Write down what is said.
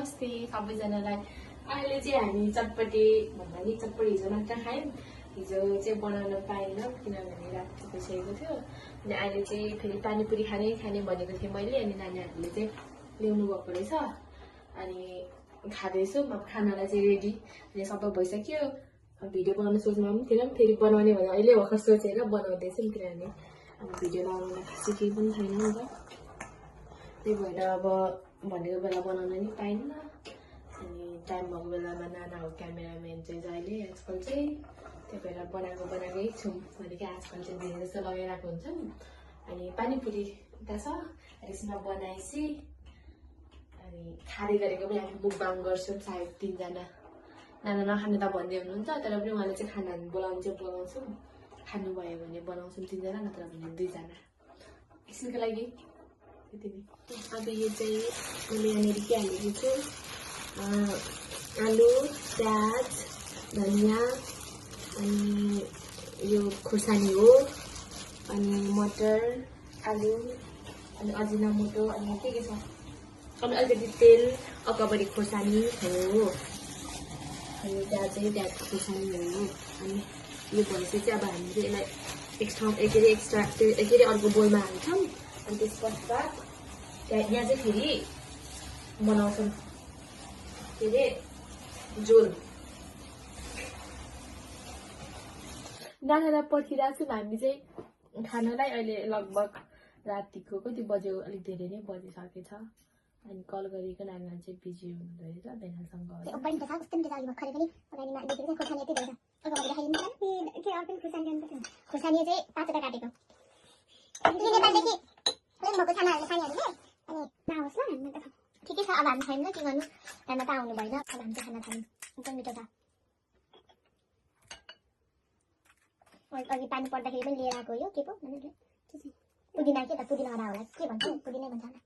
नमस्ते सबैजनालाई। अहिले चाहिँ हामी चटपटे भन्दा नि चटपटे हिजो मात्र खायौँ। हिजो चाहिँ बनाउन पाएनौँ किनभने राति भइसकेको थियो। अनि अहिले चाहिँ फेरि पानीपुरी खाने भनेको थिएँ मैले। अनि नानीहरूले चाहिँ ल्याउनु भएको रहेछ। अनि खाँदैछौँ। अब खानालाई चाहिँ रेडी अनि सबै भइसक्यो। भिडियो बनाउन सोच्नु पनि थिएन, फेरि बनाउने भने अहिले भर्खर सोचेर बनाउँदैछौँ किनभने अब भिडियो लगाउन खासै केही पनि छैन नि त। त्यही भएर अब भनेको बेला बनाउन नि पाइन्न। अनि टाइम भएको बेलामा नाना हो क्यामेराम्यान चाहिँ जहिले आजकल चाहिँ। त्यही भएर बनाएकै छौँ भनेको आजकल चाहिँ धेरै जस्तो लगाइरहेको हुन्छौँ। अनि पानीपुरी उता छ यसमा बनाएपछि अनि खाँदै गरेको पनि हामी मुकबाङ गर्छौँ सायद 3 जना। नाना नखाने त भन्दै हुनुहुन्छ तर पनि उहाँले चाहिँ खाना बोलाउँछौँ। खानुभयो भने बनाउँछौँ 3 जना नत्र भने 2 जना। एकछिनको लागि अब यो चाहिँ मैले यहाँनिर के हालेको छु आलु, प्याज, धनियाँ अनि यो खोर्सानी हो अनि मटर, आलु अनि अजिनामोटो अनि के छ अनि अलिकति तेल, अकबरी खोर्सानी हो। अनि त्यहाँ चाहिँ त्यहाँ खोर्सानी हो। अनि यो भएपछि चाहिँ अब हामीले यसलाई एक्स्ट्रा अर्को बोलमा हाल्छौँ। अनि त्यस पश्चात यहाँ चाहिँ फेरि बनाउँछौँ के अरे झोल। नानालाई पर्खिरहेको छौँ हामी चाहिँ खानालाई। अहिले लगभग रातिको कति बज्यो, अलिक धेरै नै बजिसकेछ। अनि कल गरेको नानीलाई चाहिँ बिजी हुनुहुँदो रहेछ बेनासँग। खोर्सानी चाहिँ 5वटा काटेको नहोस् ल ठिकै छ। अब हामी खायौँ ल के गर्नु, खाना त आउनु भएन। अब हामी चाहिँ खाना खायौँ एकदम मिठो छ। अघि पानी पर्दाखेरि पनि लिएर आएको यो के पो पुदिना के त पुदिना हरा होला के भन्छ पुदिनै भन्छ होला।